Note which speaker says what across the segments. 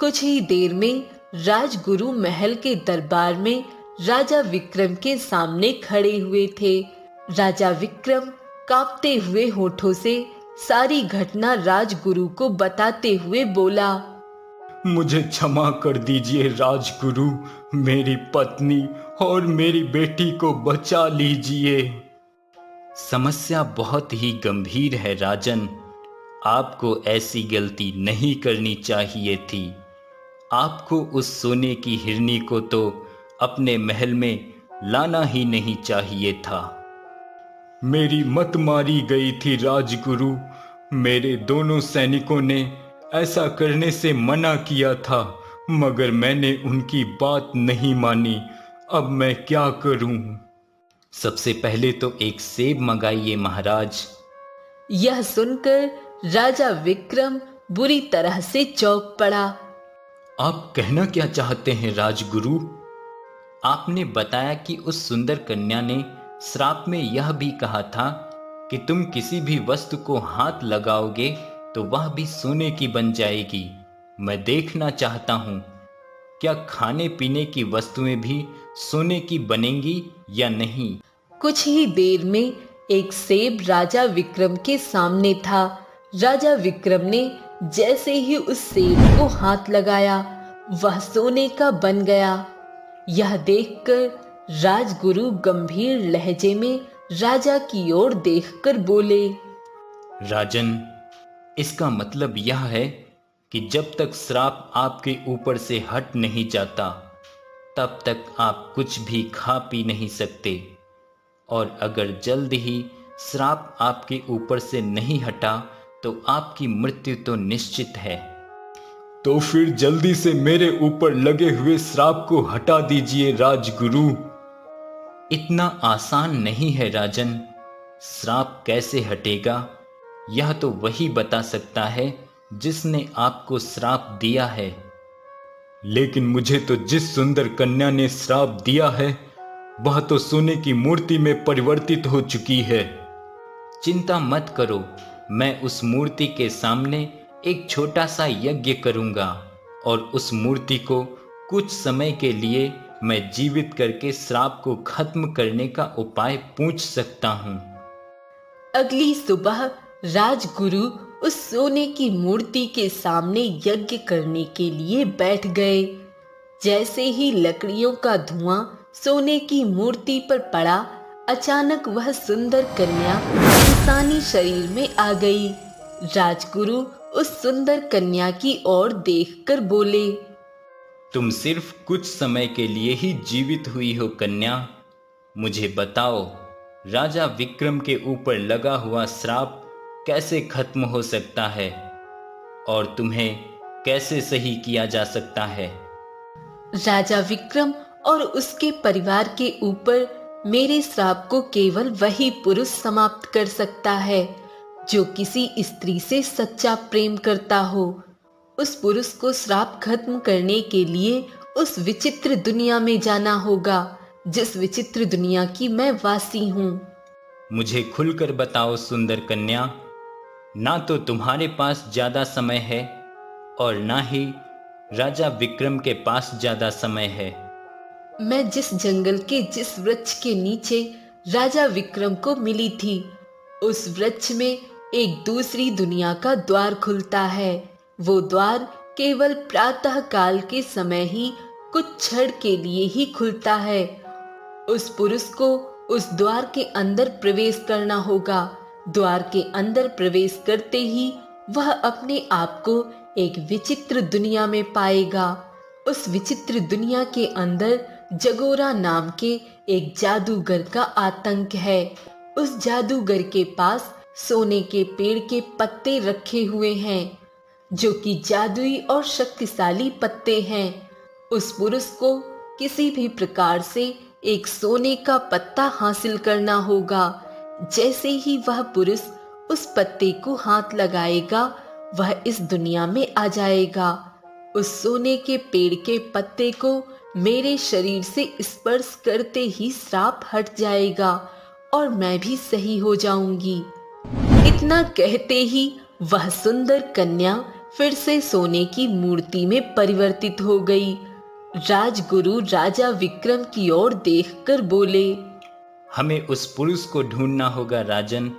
Speaker 1: कुछ ही देर में राजगुरु महल के दरबार में राजा विक्रम के सामने खड़े हुए थे। राजा विक्रम कांपते हुए होठों से सारी घटना राजगुरु को बताते हुए बोला,
Speaker 2: मुझे क्षमा कर दीजिए राजगुरु, मेरी पत्नी और मेरी बेटी को बचा लीजिए। समस्या बहुत ही गंभीर है राजन, आपको ऐसी गलती नहीं करनी चाहिए थी। आपको उस सोने की हिरनी को तो अपने महल में लाना ही नहीं चाहिए था। मेरी मत मारी गई थी राजगुरु, मेरे दोनों सैनिकों ने ऐसा करने से मना किया था, मगर मैंने उनकी बात नहीं मानी। अब मैं क्या करूं? सबसे पहले तो एक सेब मंगाइए महाराज।
Speaker 1: यह सुनकर राजा विक्रम बुरी तरह से चौंक पड़ा।
Speaker 2: आप कहना क्या चाहते हैं राजगुरु? आपने बताया कि उस सुंदर कन्या ने श्राप में यह भी कहा था कि तुम किसी भी वस्तु को हाथ लगाओगे तो वह भी सोने की बन जाएगी। मैं देखना चाहता हूँ, क्या खाने पीने की वस्तुएं भी सोने की बनेंगी या नहीं?
Speaker 1: कुछ ही देर में एक सेब राजा विक्रम के सामने था। राजा विक्रम ने जैसे ही उस सेब को हाथ लगाया, वह सोने का बन गया। यह देखकर राजगुरु गंभीर लहजे में राजा की ओर देखकर बोले,
Speaker 2: राजन, इसका मतलब यह है कि जब तक श्राप आपके ऊपर से हट नहीं जाता, तब तक आप कुछ भी खा पी नहीं सकते, और अगर जल्द ही श्राप आपके ऊपर से नहीं हटा तो आपकी मृत्यु तो निश्चित है। तो फिर जल्दी से मेरे ऊपर लगे हुए श्राप को हटा दीजिए राजगुरु। इतना आसान नहीं है राजन, श्राप कैसे हटेगा यह तो वही बता सकता है जिसने आपको श्राप दिया है। लेकिन मुझे तो जिस सुंदर कन्या ने श्राप दिया है वह तो सोने की मूर्ति में परिवर्तित हो चुकी है। चिंता मत करो, मैं उस मूर्ति के सामने एक छोटा सा यज्ञ करूंगा और उस मूर्ति को कुछ समय के लिए मैं जीवित करके श्राप को खत्म करने का उपाय पूछ सकता हूं।
Speaker 1: अगली सुबह राजगुरु उस सोने की मूर्ति के सामने यज्ञ करने के लिए बैठ गए। जैसे ही लकड़ियों का धुआं सोने की मूर्ति पर पड़ा, अचानक वह सुंदर कन्या इंसानी शरीर में आ गई। राजगुरु उस सुंदर कन्या की ओर देखकर बोले,
Speaker 2: तुम सिर्फ कुछ समय के लिए ही जीवित हुई हो कन्या। मुझे बताओ, राजा विक्रम के ऊपर लगा हुआ श्राप कैसे खत्म हो सकता है और तुम्हें कैसे सही किया जा सकता है?
Speaker 1: राजा विक्रम और उसके परिवार के ऊपर मेरे श्राप को केवल वही पुरुष समाप्त कर सकता है जो किसी स्त्री से सच्चा प्रेम करता हो। उस पुरुष को श्राप खत्म करने के लिए उस विचित्र दुनिया में जाना होगा, जिस विचित्र दुनिया की मैं वासी हूँ।
Speaker 2: मुझे खुलकर बताओ सुंदर कन्या, ना तो तुम्हारे पास ज्यादा समय है और ना ही राजा विक्रम के पास ज्यादा समय है।
Speaker 1: मैं जिस जंगल के जिस वृक्ष के नीचे राजा विक्रम को मिली थी, उस वृक्ष में एक दूसरी दुनिया का द्वार खुलता है। वो द्वार केवल प्रातः काल के समय ही कुछ क्षण के लिए ही खुलता है। उस पुरुष को उस द्वार के अंदर प्रवेश करना होगा। द्वार के अंदर प्रवेश करते ही वह अपने आप को एक विचित्र दुनिया में पाएगा। उस विचित्र दुनिया के अंदर जगोरा नाम के एक जादूगर का आतंक है। उस जादूगर के पास सोने के पेड़ के पत्ते रखे हुए हैं, जो कि जादुई और शक्तिशाली पत्ते हैं। उस पुरुष को किसी भी प्रकार से एक सोने का पत्ता हासिल करना होगा। जैसे ही वह पुरुष उस पत्ते को हाथ लगाएगा, वह इस दुनिया में आ जाएगा। उस सोने के पेड़ के पत्ते को मेरे शरीर से स्पर्श करते ही श्राप हट जाएगा और मैं भी सही हो जाऊंगी। इतना कहते ही वह सुंदर कन्या फिर से सोने की मूर्ति में परिवर्तित हो गई। राजगुरु राजा विक्रम की ओर देखकर बोले,
Speaker 2: हमें उस पुरुष को ढूंढना होगा राजन,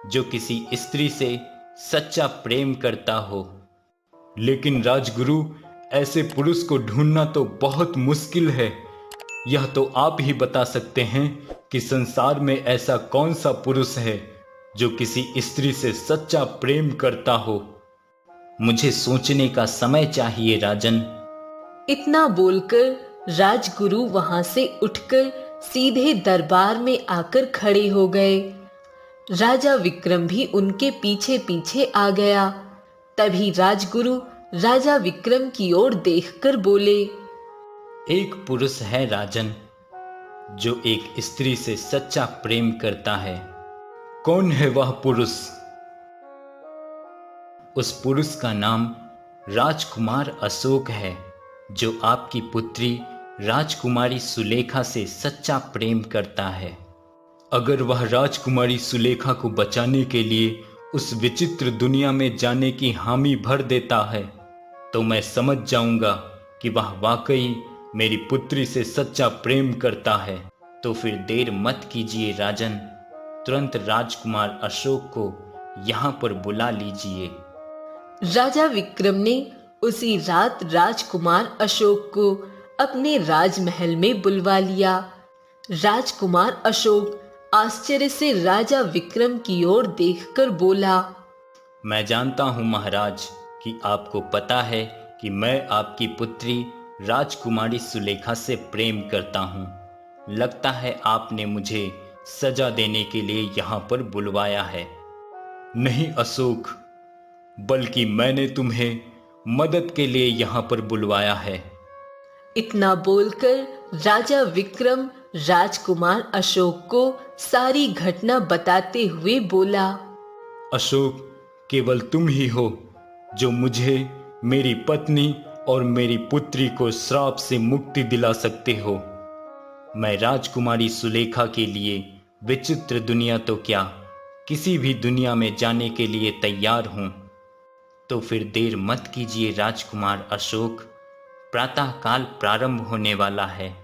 Speaker 2: जो किसी स्त्री से सच्चा प्रेम करता हो।
Speaker 3: लेकिन राजगुरु, ऐसे पुरुष को ढूंढना तो बहुत मुश्किल है। यह तो आप ही बता सकते हैं कि संसार में ऐसा कौन सा पुरुष है जो किसी स्त्री से सच्चा प्रेम करता हो।
Speaker 2: मुझे सोचने का समय चाहिए राजन।
Speaker 1: इतना बोलकर राजगुरु वहां से उठकर सीधे दरबार में आकर खड़े हो गए। राजा विक्रम भी उनके पीछे पीछे आ गया। तभी राजगुरु राजा विक्रम की ओर देखकर बोले,
Speaker 2: एक पुरुष है राजन, जो एक स्त्री से सच्चा प्रेम करता है।
Speaker 3: कौन है वह पुरुष?
Speaker 2: उस पुरुष का नाम राजकुमार अशोक है, जो आपकी पुत्री राजकुमारी सुलेखा से सच्चा प्रेम करता है।
Speaker 3: अगर वह राजकुमारी सुलेखा को बचाने के लिए उस विचित्र दुनिया में जाने की हामी भर देता है, तो मैं समझ जाऊंगा कि वह वाकई मेरी पुत्री से सच्चा प्रेम करता है।
Speaker 2: तो फिर देर मत कीजिए राजन, तुरंत राजकुमार अशोक को यहाँ पर बुला लीजिए।
Speaker 1: राजा विक्रम ने उसी रात राजकुमार अशोक को अपने राजमहल में बुलवा लिया। राजकुमार अशोक आश्चर्य से राजा विक्रम की ओर देखकर बोला,
Speaker 2: मैं जानता हूँ महाराज कि आपको पता है कि मैं आपकी पुत्री राजकुमारी सुलेखा से प्रेम करता हूँ। लगता है आपने मुझे सजा देने के लिए यहाँ पर बुलवाया है।
Speaker 3: नहीं अशोक, बल्कि मैंने तुम्हें मदद के लिए यहाँ पर बुलवाया है।
Speaker 1: इतना बोलकर राजा विक्रम राजकुमार अशोक को सारी घटना बताते हुए बोला,
Speaker 3: अशोक, केवल तुम ही हो जो मुझे, मेरी पत्नी और मेरी पुत्री को श्राप से मुक्ति दिला सकते हो।
Speaker 2: मैं राजकुमारी सुलेखा के लिए विचित्र दुनिया तो क्या, किसी भी दुनिया में जाने के लिए तैयार हूँ। तो फिर देर मत कीजिए राजकुमार अशोक, प्रातःकाल प्रारंभ होने वाला है।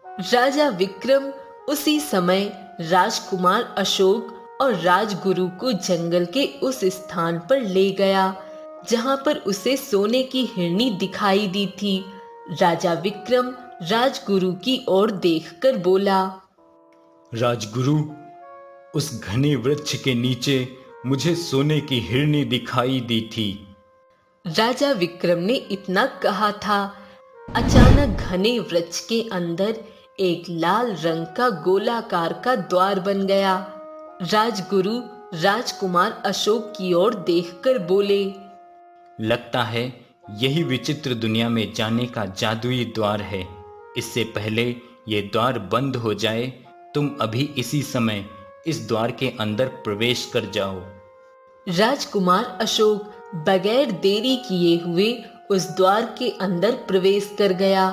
Speaker 1: राजा विक्रम उसी समय राजकुमार अशोक और राजगुरु को जंगल के उस स्थान पर ले गया जहां पर उसे सोने की हिरनी दिखाई दी थी। राजा विक्रम राजगुरु की ओर देखकर बोला,
Speaker 3: राजगुरु, उस घने वृक्ष के नीचे मुझे सोने की हिरनी दिखाई दी थी।
Speaker 1: राजा विक्रम ने इतना कहा था, अचानक घने वृक्ष के अंदर एक लाल रंग का गोलाकार का द्वार बन गया। राजगुरु राजकुमार अशोक की ओर देखकर बोले,
Speaker 2: लगता है यही विचित्र दुनिया में जाने का जादुई द्वार है। इससे पहले ये द्वार बंद हो जाए, तुम अभी इसी समय इस द्वार के अंदर प्रवेश कर जाओ।
Speaker 1: राजकुमार अशोक बगैर देरी किए हुए उस द्वार के अंदर प्रवेश कर गया।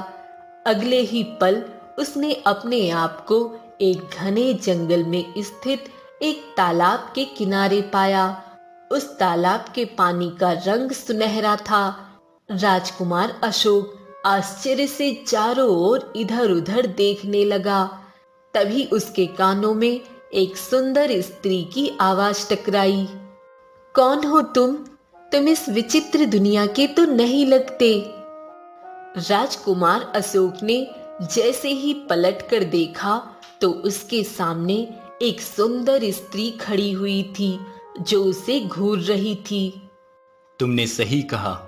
Speaker 1: अगले ही पल उसने अपने आप को एक घने जंगल में स्थित एक तालाब के किनारे पाया। उस तालाब के पानी का रंग सुनहरा था। राजकुमार अशोक आश्चर्य से चारों ओर इधर उधर देखने लगा। तभी उसके कानों में एक सुंदर स्त्री की आवाज टकराई। कौन हो तुम? तुम इस विचित्र दुनिया के तो नहीं लगते। राजकुमार अशोक ने जैसे ही पलट कर देखा तो उसके सामने एक सुंदर स्त्री खड़ी हुई थी जो उसे घूर रही थी।
Speaker 2: तुमने सही कहा,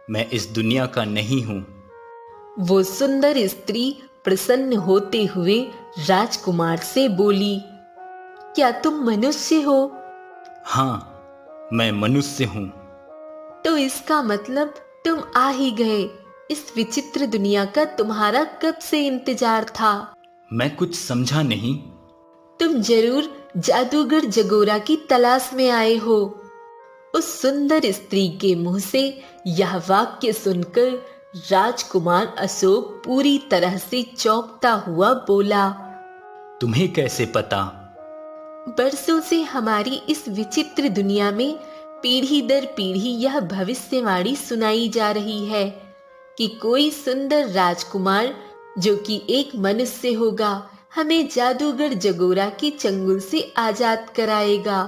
Speaker 2: मैं इस दुनिया का नहीं हूँ।
Speaker 1: वो सुंदर स्त्री प्रसन्न होते हुए राजकुमार से बोली, क्या तुम मनुष्य हो?
Speaker 2: हाँ, मैं मनुष्य हूँ।
Speaker 1: तो इसका मतलब तुम आ ही गए। इस विचित्र दुनिया का तुम्हारा कब से इंतजार था?
Speaker 2: मैं कुछ समझा नहीं।
Speaker 1: तुम जरूर जादूगर जगोरा की तलाश में आए हो। उस सुंदर स्त्री के मुंह से यह वाक्य सुनकर राजकुमार अशोक पूरी तरह से चौंकता हुआ बोला,
Speaker 2: तुम्हें कैसे पता?
Speaker 1: बरसों से हमारी इस विचित्र दुनिया में पीढ़ी दर पीढ़ी यह भविष्यवाणी सुनाई जा रही है कि कोई सुंदर राजकुमार जो कि एक मनुष्य होगा हमें जादूगर जगोरा के चंगुल से आजाद कराएगा।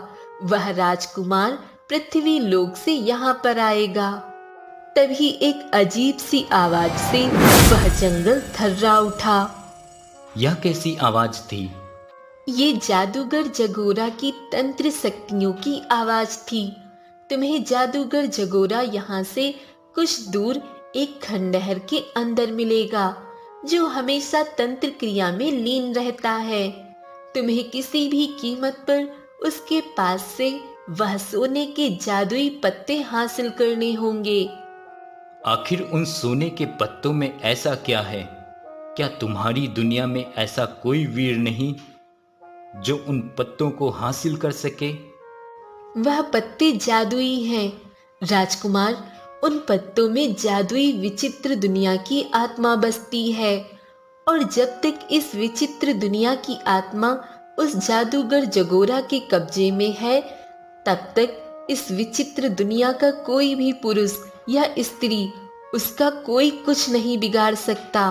Speaker 1: वह राजकुमार पृथ्वी लोक से यहाँ पर आएगा। तभी एक अजीब सी आवाज से वह जंगल थर्रा उठा।
Speaker 2: यह कैसी आवाज थी?
Speaker 1: ये जादूगर जगोरा की तंत्र शक्तियों की आवाज थी। तुम्हें जादूगर जगोरा यहाँ से कुछ दूर एक खंडहर के अंदर मिलेगा जो हमेशा तंत्र क्रिया में लीन रहता है। तुम्हें किसी भी कीमत पर उसके पास से वह सोने के जादुई पत्ते हासिल करने होंगे।
Speaker 2: आखिर उन सोने के पत्तों में ऐसा क्या है? क्या तुम्हारी दुनिया में ऐसा कोई वीर नहीं जो उन पत्तों को हासिल कर सके?
Speaker 1: वह पत्ते जादुई हैं राजकुमार। उन पत्तों में जादुई विचित्र दुनिया की आत्मा बसती है और जब तक इस विचित्र दुनिया की आत्मा उस जादूगर जगोरा के कब्जे में है तब तक इस विचित्र दुनिया का कोई भी पुरुष या स्त्री उसका कोई कुछ नहीं बिगाड़ सकता।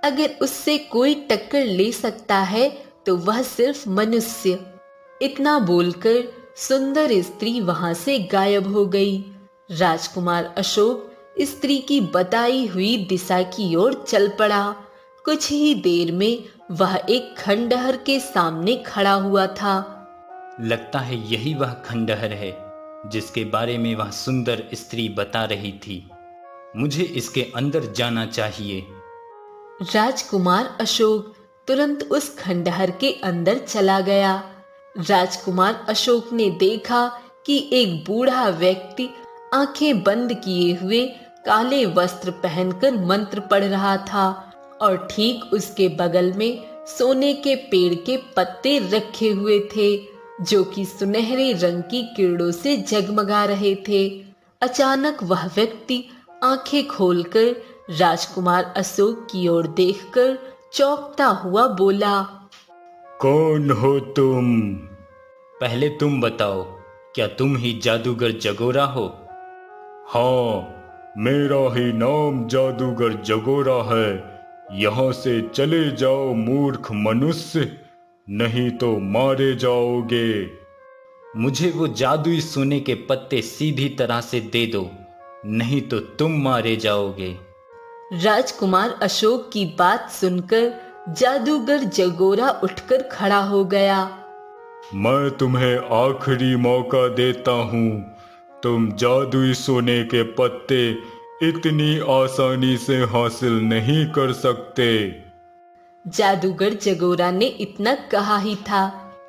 Speaker 1: अगर उससे कोई टक्कर ले सकता है तो वह सिर्फ मनुष्य। इतना बोलकर सुंदर स्त्री वहां से गायब हो गई। राजकुमार अशोक स्त्री की बताई हुई दिशा की ओर चल पड़ा। कुछ ही देर में वह एक खंडहर के सामने खड़ा हुआ था।
Speaker 2: लगता है यही वह खंडहर है जिसके बारे में वह सुंदर स्त्री बता रही थी। मुझे इसके अंदर जाना चाहिए।
Speaker 1: राजकुमार अशोक तुरंत उस खंडहर के अंदर चला गया। राजकुमार अशोक ने देखा कि एक बूढ़ा व्यक्ति आंखें बंद किए हुए काले वस्त्र पहनकर मंत्र पढ़ रहा था और ठीक उसके बगल में सोने के पेड़ के पत्ते रखे हुए थे जो कि सुनहरे रंग की किरणों से जगमगा रहे थे। अचानक वह व्यक्ति आंखें खोलकर राजकुमार अशोक की ओर देखकर चौंकता हुआ बोला,
Speaker 3: कौन हो तुम?
Speaker 2: पहले तुम बताओ, क्या तुम ही जादूगर जगोरा हो?
Speaker 3: हाँ, मेरा ही नाम जादूगर जगोरा है। यहाँ से चले जाओ मूर्ख मनुष्य, नहीं तो मारे जाओगे।
Speaker 2: मुझे वो जादुई सोने के पत्ते सीधी तरह से दे दो, नहीं तो तुम मारे जाओगे।
Speaker 1: राजकुमार अशोक की बात सुनकर जादूगर जगोरा उठकर खड़ा हो गया।
Speaker 3: मैं तुम्हें आखिरी मौका देता हूँ। तुम जादुई सोने के पत्ते इतनी आसानी से हासिल नहीं कर सकते।
Speaker 1: जादूगर जगोरा ने इतना कहा ही था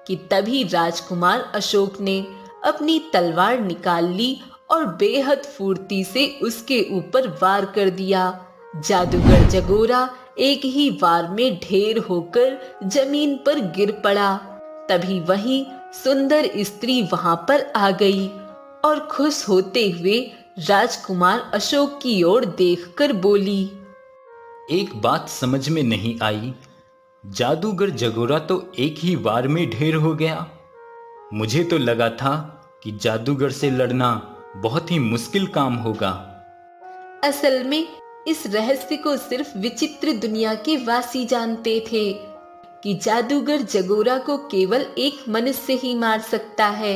Speaker 1: कि तभी राजकुमार अशोक ने अपनी तलवार निकाल ली और बेहद फुर्ती से उसके ऊपर वार कर दिया। जादूगर जगोरा एक ही वार में ढेर होकर जमीन पर गिर पड़ा। तभी वही सुंदर स्त्री वहां पर आ गई और खुश होते हुए राजकुमार अशोक की ओर देखकर बोली,
Speaker 2: एक बात समझ में नहीं आई, जादूगर जगोरा तो एक ही वार में ढेर हो गया। मुझे तो लगा था कि जादूगर से लड़ना बहुत ही मुश्किल काम होगा।
Speaker 1: असल में इस रहस्य को सिर्फ विचित्र दुनिया के वासी जानते थे कि जादूगर जगोरा को केवल एक मनुष्य ही मार सकता है,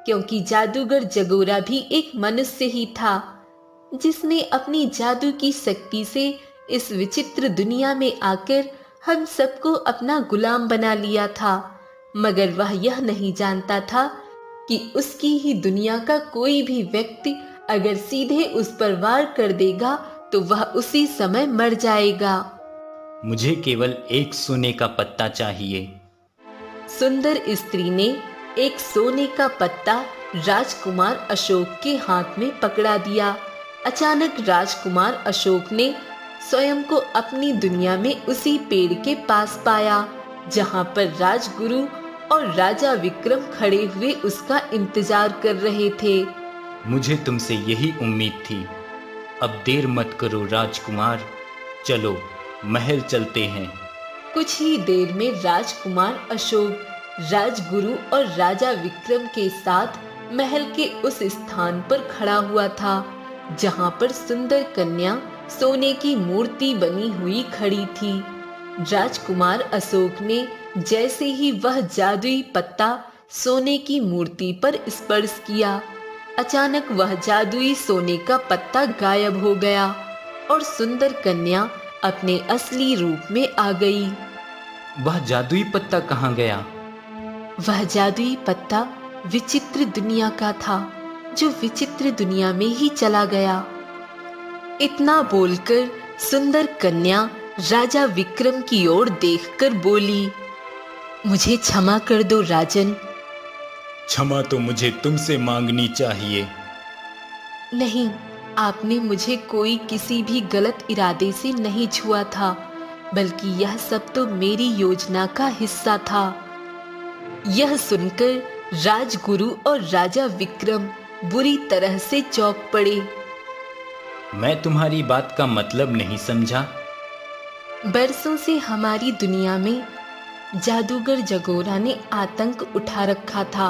Speaker 1: क्योंकि जादूगर जगोरा भी एक मनुष्य ही था जिसने अपनी जादू की शक्ति से इस विचित्र दुनिया में आकर हम सबको अपना गुलाम बना लिया था। मगर वह यह नहीं जानता था कि उसकी ही दुनिया का कोई भी व्यक्ति अगर सीधे उस पर वार कर देगा तो वह उसी समय मर जाएगा।
Speaker 2: मुझे केवल एक सोने का पत्ता चाहिए।
Speaker 1: सुंदर स्त्री ने एक सोने का पत्ता राजकुमार अशोक के हाथ में पकड़ा दिया। अचानक राजकुमार अशोक ने स्वयं को अपनी दुनिया में उसी पेड़ के पास पाया जहां पर राजगुरु और राजा विक्रम खड़े हुए उसका इंतजार कर रहे थे।
Speaker 2: मुझे तुमसे यही उम्मीद थी। अब देर मत करो राजकुमार, चलो महल चलते हैं।
Speaker 1: कुछ ही देर में राजकुमार अशोक राजगुरु और राजा विक्रम के साथ महल के उस स्थान पर खड़ा हुआ था जहां पर सुंदर कन्या सोने की मूर्ति बनी हुई खड़ी थी। राजकुमार अशोक ने जैसे ही वह जादुई पत्ता सोने की मूर्ति पर स्पर्श किया, अचानक वह जादुई सोने का पत्ता गायब हो गया और सुंदर कन्या अपने असली रूप में आ गई।
Speaker 2: वह जादुई पत्ता कहाँ गया?
Speaker 1: वह जादुई पत्ता विचित्र दुनिया का था, जो विचित्र दुनिया में ही चला गया। इतना बोलकर सुंदर कन्या राजा विक्रम की ओर देखकर बोली, मुझे क्षमा कर दो राजन।
Speaker 3: क्षमा तो मुझे तुमसे मांगनी चाहिए।
Speaker 1: नहीं, आपने मुझे कोई किसी भी गलत इरादे से नहीं छुआ था, बल्कि यह सब तो मेरी योजना का हिस्सा था। यह सुनकर राजगुरु और राजा विक्रम बुरी तरह से चौंक पड़े।
Speaker 2: मैं तुम्हारी बात का मतलब नहीं समझा।
Speaker 1: बरसों से हमारी दुनिया में जादूगर जगोरा ने आतंक उठा रखा था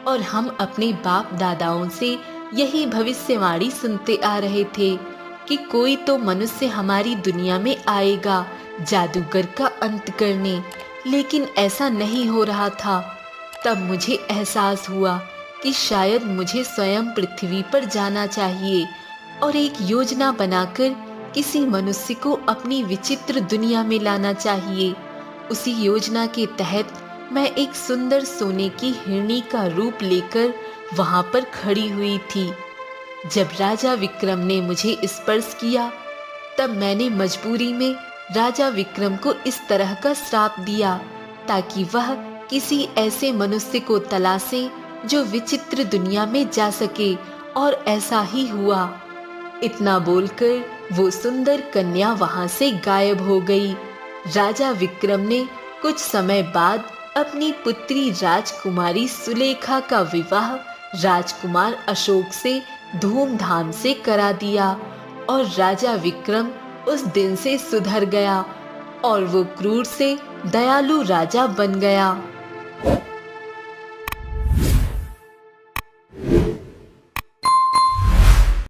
Speaker 1: और हम अपने बाप दादाओं से यही भविष्यवाणी सुनते आ रहे थे कि कोई तो मनुष्य हमारी दुनिया में आएगा जादूगर का अंत करने, लेकिन ऐसा नहीं हो रहा था। तब मुझे एहसास हुआ कि शायद मुझे स्वयं पृथ्वी पर जाना चाहिए और एक योजना बनाकर किसी मनुष्य को अपनी विचित्र दुनिया में लाना चाहिए। उसी योजना के तहत मैं एक सुंदर सोने की हिरनी का रूप लेकर वहां पर खड़ी हुई थी। जब राजा विक्रम ने मुझे स्पर्श किया, तब मैंने मजबूरी में राजा विक्रम को इस तरह का श्राप दिया ताकि वह किसी ऐसे मनुष्य को तलाशे जो विचित्र दुनिया में जा सके, और ऐसा ही हुआ। इतना बोलकर वो सुंदर कन्या वहां से गायब हो गई। राजा विक्रम ने कुछ समय बाद अपनी पुत्री राजकुमारी सुलेखा का विवाह राजकुमार अशोक से धूमधाम से करा दिया और राजा विक्रम उस दिन से सुधर गया और वो क्रूर से दयालु राजा बन गया।